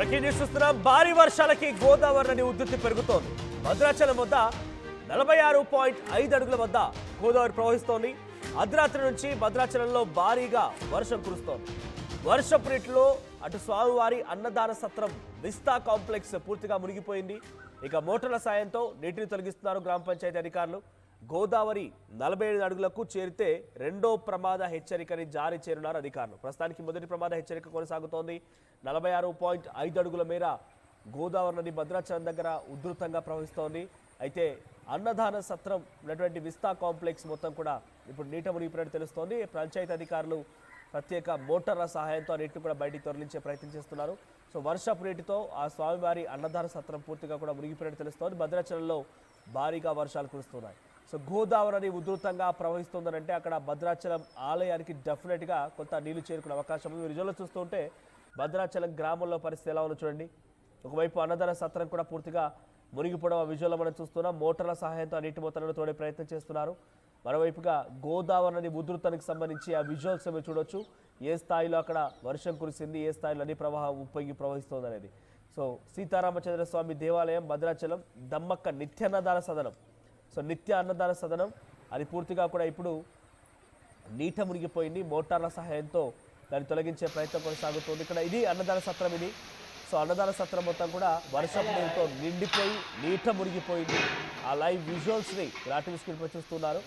Breaking news చూస్తున్నాం. భారీ వర్షాలకి గోదావరి నది ఉధృతి పెరుగుతోంది. భద్రాచలం వద్ద 46.5 అడుగుల వద్ద గోదావరి ప్రవహిస్తోంది. అర్ధరాత్రి నుంచి భద్రాచలంలో భారీగా వర్షం కురుస్తోంది. వర్షపు నీటిలో అటు స్వామివారి అన్నదాన సత్రం విస్తా కాంప్లెక్స్ పూర్తిగా మునిగిపోయింది. ఇక మోటార్ల సాయంతో నీటిని తొలగిస్తున్నారు గ్రామ పంచాయతీ అధికారులు. గోదావరి 47 అడుగులకు చేరితే రెండో ప్రమాద హెచ్చరికని జారీ చేయనున్నారు అధికారులు. ప్రస్తుతానికి మొదటి ప్రమాద హెచ్చరిక కొనసాగుతోంది. 46.5 అడుగుల మేర గోదావరి నది భద్రాచలం దగ్గర ఉధృతంగా ప్రవహిస్తోంది. అయితే అన్నదాన సత్రం ఉన్నటువంటి విస్తా కాంప్లెక్స్ మొత్తం కూడా ఇప్పుడు నీట మునిగిపోయినట్టు తెలుస్తోంది. పంచాయతీ అధికారులు ప్రత్యేక మోటార్ల సహాయంతో ఆ నీటిని కూడా బయటికి తరలించే ప్రయత్నం చేస్తున్నారు. సో వర్షపు నీటితో ఆ స్వామివారి అన్నదాన సత్రం పూర్తిగా కూడా మునిగిపోయినట్టు తెలుస్తోంది. భద్రాచలంలో భారీగా వర్షాలు కురుస్తున్నాయి. సో గోదావరి నది ఉధృతంగా ప్రవహిస్తుందనంటే అక్కడ భద్రాచలం ఆలయానికి డెఫినెట్గా కొంత నీళ్లు చేరుకునే అవకాశం ఉంది. విజువల్లో చూస్తుంటే భద్రాచలం గ్రామంలో పరిస్థితి ఎలా ఉందో చూడండి. ఒకవైపు అన్నదాన సత్రం కూడా పూర్తిగా మునిగిపోవడం ఆ విజువల్లో మనం చూస్తున్నాం. మోటార్ల సహాయంతో ఆ నీటి మొత్తాలను తోడే ప్రయత్నం చేస్తున్నారు. మరోవైపుగా గోదావరి నది ఉధృతానికి సంబంధించి ఆ విజువల్స్ మీరు చూడొచ్చు. ఏ స్థాయిలో అక్కడ వర్షం కురిసింది, ఏ స్థాయిలో నది ప్రవాహం ఉప్పొంగి ప్రవహిస్తుంది అనేది. సో సీతారామచంద్ర స్వామి దేవాలయం భద్రాచలం దమ్మక్క నిత్యాన్నదాన సదనం. సో నిత్య అన్నదాన సదనం అది పూర్తిగా కూడా ఇప్పుడు నీట మునిగిపోయింది. మోటార్ల సహాయంతో దాన్ని తొలగించే ప్రయత్నం కొనసాగుతుంది. ఇక్కడ ఇది అన్నదాన సత్రం ఇది. సో అన్నదాన సత్రం మొత్తం కూడా వర్షపు నీరుతో నిండిపోయి నీట మునిగిపోయింది. ఆ లైవ్ విజువల్స్ని రాటివ్ స్క్రీన్పై చూస్తున్నారు.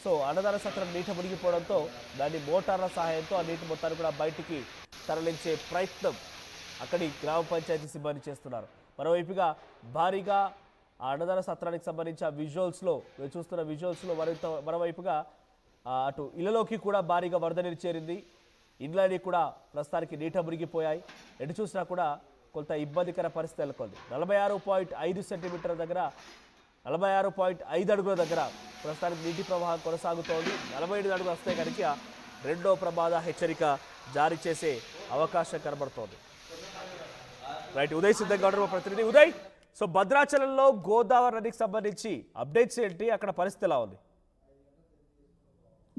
సో అన్నదాన సత్రం నీట మునిగిపోవడంతో దాన్ని మోటార్ల సహాయంతో ఆ నీటి మొత్తాన్ని కూడా బయటికి తరలించే ప్రయత్నం అక్కడి గ్రామ పంచాయతీ సిబ్బంది చేస్తున్నారు. మరోవైపుగా భారీగా ఆ అన్నదాన సత్రానికి సంబంధించి ఆ విజువల్స్లో మీరు చూస్తున్న విజువల్స్లో మరోవైపుగా అటు ఇళ్లలోకి కూడా భారీగా వరద నీరు చేరింది. ఇండ్లన్నీ కూడా ప్రస్తుతానికి నీట మునిగిపోయాయి. ఎటు చూసినా కూడా కొంత ఇబ్బందికర పరిస్థితి నెలకొంది. 46.5 సెంటీమీటర్ల దగ్గర 46.5 అడుగుల దగ్గర ప్రస్తుతానికి నీటి ప్రవాహం కొనసాగుతోంది. 47 అడుగులు వస్తే కనుక రెండో ప్రమాద హెచ్చరిక జారీ చేసే అవకాశం కనబడుతోంది. రైట్, ఉదయ్ సిద్ధంగా ఉన్నారు మా ప్రతినిధి. ఉదయ్, సో భద్రాచలంలో గోదావరి నదికి సంబంధించి అప్డేట్స్ ఏంటి, అక్కడ పరిస్థితి ఎలా ఉంది?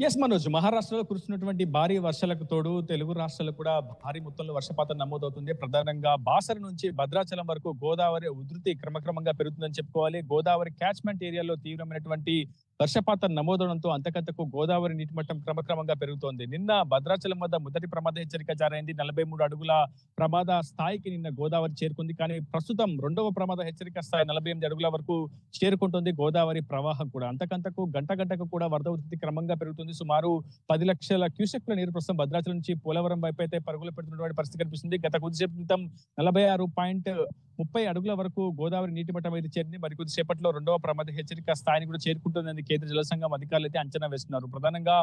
ఎస్ మనోజ్, మహారాష్ట్రలో కురుస్తున్నటువంటి భారీ వర్షాలకు తోడు తెలుగు రాష్ట్రాలు కూడా భారీ మొత్తంలో వర్షపాతం నమోదవుతుంది. ప్రధానంగా బాసర నుంచి భద్రాచలం వరకు గోదావరి ఉధృతి క్రమక్రమంగా పెరుగుతుందని చెప్పుకోవాలి. గోదావరి క్యాచ్మెంట్ ఏరియాలో తీవ్రమైనటువంటి వర్షపాతం నమోదవడంతో అంతకంతకు గోదావరి నీటి మట్టం క్రమక్రమంగా పెరుగుతోంది. నిన్న భద్రాచలం వద్ద మొదటి ప్రమాద హెచ్చరిక జారైంది. 43 అడుగుల ప్రమాద స్థాయికి నిన్న గోదావరి చేరుకుంది. కానీ ప్రస్తుతం రెండవ ప్రమాద హెచ్చరిక స్థాయి 48 అడుగుల వరకు చేరుకుంటుంది గోదావరి ప్రవాహం కూడా. అంతకంతకు గంటకు కూడా వరద ఉధృతి క్రమంగా పెరుగుతుంది. సుమారు 10 లక్షల క్యూసెక్ల నీరు ప్రస్తుతం భద్రాచలం నుంచి పోలవరం వైపు అయితే పరుగులు పెడుతున్నటువంటి పరిస్థితి కనిపిస్తుంది. గత కొద్దిసేపు క్రితం 46.30 అడుగుల వరకు గోదావరి నీటి మట్టం అయితే చేరింది. మరి కొద్దిసేపట్లో రెండవ ప్రమాద హెచ్చరిక స్థాయిని కూడా చేరుకుంటుందని కేంద్ర జల సంఘం అధికారులు అయితే అంచనా వేస్తున్నారు. ప్రధానంగా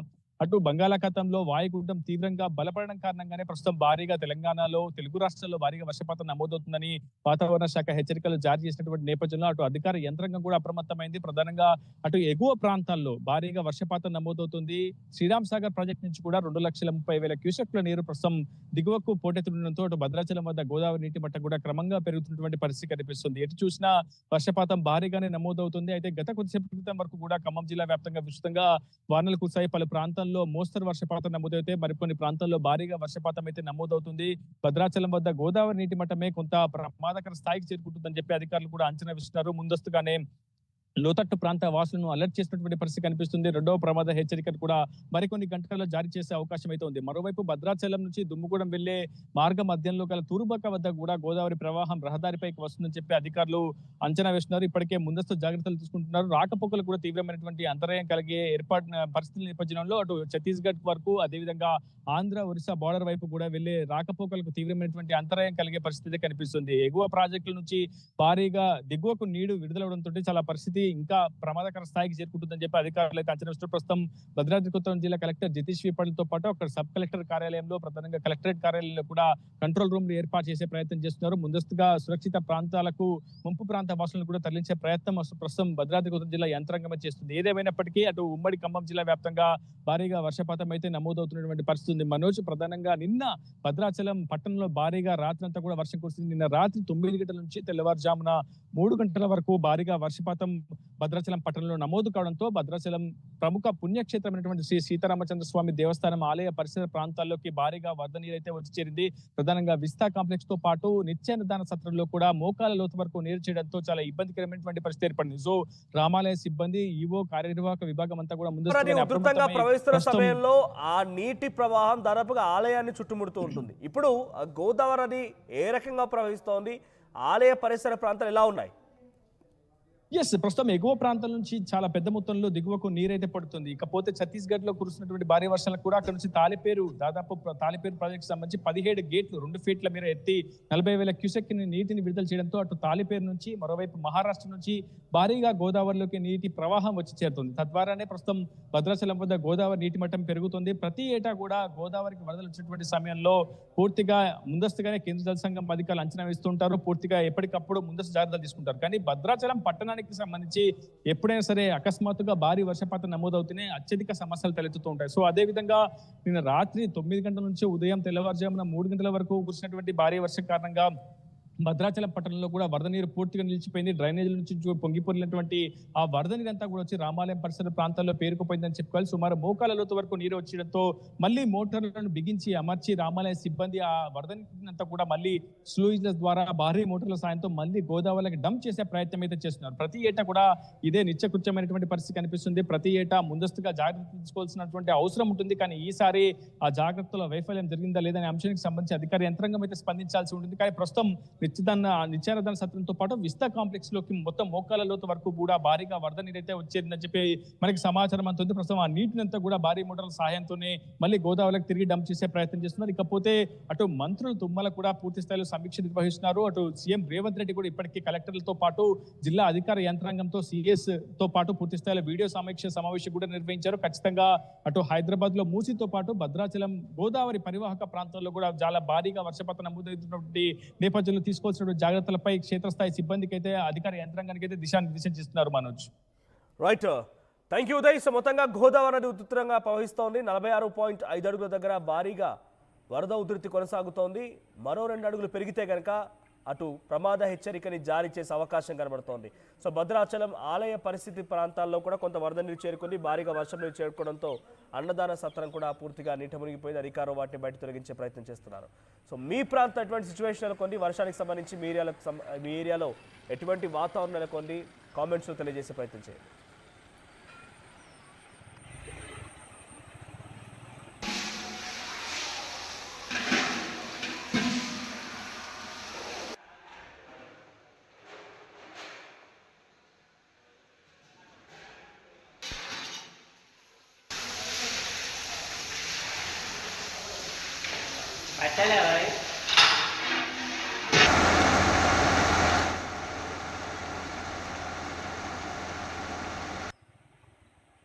అటు బంగాళాఖాతంలో వాయుగుండం తీవ్రంగా బలపడడం కారణంగానే ప్రస్తుతం భారీగా తెలంగాణలో తెలుగు రాష్ట్రాల్లో భారీగా వర్షపాతం నమోదవుతుందని వాతావరణ శాఖ హెచ్చరికలు జారీ చేసినటువంటి నేపథ్యంలో అటు అధికార యంత్రాంగం కూడా అప్రమత్తమైంది. ప్రధానంగా అటు ఎగువ ప్రాంతాల్లో భారీగా వర్షపాతం నమోదవుతుంది. శ్రీరామ్ సాగర్ ప్రాజెక్ట్ నుంచి కూడా 2,30,000 క్యూసెక్ల నీరు ప్రస్తుతం దిగువకు పోటెత్తడంతో అటు భద్రాచలం వద్ద గోదావరి నీటి మట్టం కూడా క్రమంగా పెరుగుతున్నటువంటి పరిస్థితి కనిపిస్తుంది. ఎటు చూసినా వర్షపాతం భారీగానే నమోదవుతుంది. అయితే గత కొద్దిసేపు క్రితం వరకు కూడా ఖమ్మం జిల్లా వ్యాప్తంగా విస్తృతంగా వానలు కురిశాయి. పలు ప్రాంతాల్లో మోస్తరు వర్షపాతం నమోదైతే మరికొన్ని ప్రాంతాల్లో భారీగా వర్షపాతం అయితే నమోదవుతుంది. భద్రాచలం వద్ద గోదావరి నీటి మట్టమే కొంత ప్రమాదకర స్థాయికి చేరుకుంటుందని చెప్పి అధికారులు కూడా అంచనా వేస్తున్నారు. ముందస్తుగానే లోతట్టు ప్రాంత వాసులను అలర్ట్ చేసినటువంటి పరిస్థితి కనిపిస్తుంది. రెండవ ప్రమాద హెచ్చరికను కూడా మరికొన్ని గంటల్లో జారీ చేసే అవకాశం అయితే ఉంది. మరోవైపు భద్రాచలం నుంచి దుమ్ముగూడెం వెళ్లే మార్గ మధ్యంలో గల తూరుబక్క వద్ద కూడా గోదావరి ప్రవాహం రహదారిపైకి వస్తుందని చెప్పి అధికారులు అంచనా వేస్తున్నారు. ఇప్పటికే ముందస్తు జాగ్రత్తలు తీసుకుంటున్నారు. రాకపోకలకు కూడా తీవ్రమైనటువంటి అంతరాయం కలిగే ఏర్పాటు పరిస్థితుల నేపథ్యంలో అటు ఛత్తీస్గఢ్ వరకు అదేవిధంగా ఆంధ్ర ఒరిస్సా బార్డర్ వైపు కూడా వెళ్లే రాకపోకలకు తీవ్రమైనటువంటి అంతరాయం కలిగే పరిస్థితి కనిపిస్తుంది. ఎగువ ప్రాజెక్టుల నుంచి భారీగా దిగువకు నీరు విడుదలవడంతో చాలా పరిస్థితి ఇంకా ప్రమాదకర స్థాయికి చేరుకుంటుందని చెప్పి అధికారులు అయితే అంచనా వేస్తున్నారు. ప్రస్తుతం భద్రాద్రి కొత్తగూడెం జిల్లా కలెక్టర్ జితేష్ విపడితో పాటు అక్కడ సబ్ కలెక్టర్ కార్యాలయంలో ప్రధానంగా కలెక్టరేట్ కార్యాలయంలో కూడా కంట్రోల్ రూమ్ ఏర్పాటు చేసే ప్రయత్నం చేస్తున్నారు. ముందస్తుగా సురక్షిత ప్రాంతాలకు ముంపు ప్రాంత వాసులను కూడా తరలించే ప్రయత్నం ప్రస్తుతం భద్రాద్రి కొత్తగూడెం జిల్లా యంత్రాంగమే చేస్తుంది. ఏదేమైనప్పటికీ అటు ఉమ్మడి ఖమ్మం జిల్లా వ్యాప్తంగా భారీగా వర్షపాతం అయితే నమోదవుతున్నటువంటి పరిస్థితి ఉంది. మనోజ్, ప్రధానంగా నిన్న భద్రాచలం పట్టణంలో భారీగా రాత్రంతా కూడా వర్షం కురిసింది. నిన్న రాత్రి 9 గంటల నుంచి తెల్లవారుజామున 3 గంటల వరకు భారీగా వర్షపాతం భద్రాచలం పట్టణంలో నమోదు కావడంతో భద్రాచలం ప్రముఖ పుణ్యక్షేత్రమైనటువంటి శ్రీ సీతారామచంద్ర స్వామి దేవస్థానం ఆలయ పరిసర ప్రాంతాల్లోకి భారీగా వరద నీరు అయితే వచ్చి చేరింది. ప్రధానంగా విస్తా కాంప్లెక్స్ తో పాటు నిత్యాన్నదాన సత్రంలో కూడా మోకాల లోతు వరకు నీరు చేయడంతో చాలా ఇబ్బందికరమైనటువంటి పరిస్థితి ఏర్పడింది. సో రామాలయ సిబ్బంది, ఈవో, కార్యనిర్వాహక విభాగం అంతా కూడా ఉధృతంగా ప్రవహిస్తున్న సమయంలో ఆ నీటి ప్రవాహం దాదాపుగా ఆలయాన్ని చుట్టుముడుతూ ఉంటుంది. ఇప్పుడు గోదావరి నది ఏ రకంగా ప్రవహిస్తోంది, ఆలయ పరిసర ప్రాంతాలు ఎలా ఉన్నాయి? ప్రస్తుతం ఎగువ ప్రాంతం నుంచి చాలా పెద్ద మొత్తంలో దిగువకు నీరైతే పడుతుంది. ఇకపోతే ఛత్తీస్గఢ్ లో కురుస్తున్నటువంటి భారీ వర్షాలకు కూడా అక్కడ నుంచి దాదాపు తాలిపేరు ప్రాజెక్ట్ సంబంధించి 17 గేట్లు 2 ఫీట్ల మేర ఎత్తి 40,000 క్యూసెక్ నీటిని విడుదల చేయడంతో అటు తాలిపేరు నుంచి మరోవైపు మహారాష్ట్ర నుంచి భారీగా గోదావరిలోకి నీటి ప్రవాహం వచ్చి చేరుతుంది. తద్వారానే ప్రస్తుతం భద్రాచలం వద్ద గోదావరి నీటి మట్టం పెరుగుతుంది. ప్రతి ఏటా కూడా గోదావరికి వరదలు వచ్చినటువంటి సమయంలో పూర్తిగా ముందస్తుగానే కేంద్ర జల సంఘం అధికారులు అంచనా వేస్తుంటారు. పూర్తిగా ఎప్పటికప్పుడు ముందస్తు జాగ్రత్తలు తీసుకుంటారు. కానీ భద్రాచలం పట్టణానికి సంబంధించి ఎప్పుడైనా సరే అకస్మాత్తుగా భారీ వర్షపాతం నమోదవుతూనే అత్యధిక సమస్యలు తలెత్తుతూ ఉంటాయి. సో అదే విధంగా నిన్న రాత్రి 9 గంటల నుంచి ఉదయం తెల్లవారుజామున 3 గంటల వరకు కురిసినటువంటి భారీ వర్షం కారణంగా భద్రాచలం పట్టణంలో కూడా వరద నీరు పూర్తిగా నిలిచిపోయింది. డ్రైనేజీల నుంచి పొంగిపోయినటువంటి ఆ వరద నీరు అంతా కూడా వచ్చి రామాలయం పరిసర ప్రాంతాల్లో పేరుకుపోయిందని చెప్పుకోవాలి. సుమారు మోకాల లోతు వరకు నీరు వచ్చేయడంతో మళ్ళీ మోటార్లను బిగించి అమర్చి రామాలయ సిబ్బంది ఆ వరద నీటిని అంతా కూడా మళ్ళీ స్లూయిజ్ల ద్వారా భారీ మోటార్ల సాయంతో మళ్ళీ గోదావరికి డంప్ చేసే ప్రయత్నం అయితే చేస్తున్నారు. ప్రతి ఏటా కూడా ఇదే నిత్యకృత్యమైనటువంటి పరిస్థితి కనిపిస్తుంది. ప్రతి ఏటా ముందస్తుగా జాగ్రత్త తీసుకోవాల్సినటువంటి అవసరం ఉంటుంది. కానీ ఈసారి ఆ జాగ్రత్తలో వైఫల్యం జరిగిందా లేదనే అంశానికి సంబంధించి అధికార యంత్రాంగం అయితే స్పందించాల్సి ఉంటుంది. కానీ ప్రస్తుతం నిత్యాన్నదాన సత్రంతో పాటు విస్తా కాంప్లెక్స్ లోకి మొత్తం మోకాల లోతు వరకు కూడా భారీగా వరద నీరైతే వచ్చేదని చెప్పి మనకి సమాచారం అంతుంది. ప్రస్తుతం ఆ నీటిని అంతా కూడా భారీ మోటార్ల సహాయంతోనే మళ్ళీ గోదావరికి తిరిగి డంప్ చేసే ప్రయత్నం చేస్తున్నారు. ఇకపోతే అటు మంత్రులు తుమ్మల కూడా పూర్తి స్థాయిలో సమీక్ష నిర్వహిస్తున్నారు. అటు సీఎం రేవంత్ రెడ్డి కూడా ఇప్పటికీ కలెక్టర్లతో పాటు జిల్లా అధికార యంత్రాంగంతో సిఎస్ తో పాటు పూర్తి స్థాయిలో వీడియో సమావేశం కూడా నిర్వహించారు. ఖచ్చితంగా అటు హైదరాబాద్ లో మూసీతో పాటు భద్రాచలం గోదావరి పరివాహక ప్రాంతాల్లో కూడా చాలా భారీగా వర్షపాతం నమోదవుతున్నటువంటి నేపథ్యంలో తీసుకోవాల్సిన జాగ్రత్తలపై క్షేత్రస్థాయి సిబ్బందికి అయితే అధికార యంత్రాంగానికి అయితే దిశానిర్దేశం చేస్తున్నారు. Manoj, right, thank you Uday. So మొత్తంగా గోదావరి నది ఉధృతంగా ప్రవహిస్తోంది. 46.5 అడుగుల దగ్గర భారీగా వరద ఉధృతి కొనసాగుతోంది. మరో 2 అడుగులు పెరిగితే కనుక అటు ప్రమాద హెచ్చరికని జారీ చేసే అవకాశం కనబడుతోంది. సో భద్రాచలం ఆలయ పరిస్థితి ప్రాంతాల్లో కూడా కొంత వరద నీరు చేరుకుంది. భారీగా వర్షం నీరు చేరుకోవడంతో అన్నదాన సత్రం కూడా పూర్తిగా నీట మునిగిపోయింది. అధికారులు వాటిని బయట తొలగించే ప్రయత్నం చేస్తున్నారు. సో మీ ప్రాంతం ఎటువంటి సిచ్యువేషన్లు కొన్ని వర్షానికి సంబంధించి మీ ఏరియాలో ఎటువంటి వాతావరణం నెలకొంది కామెంట్స్లో తెలియజేసే ప్రయత్నం చేయండి. अच्छा लगा भाई।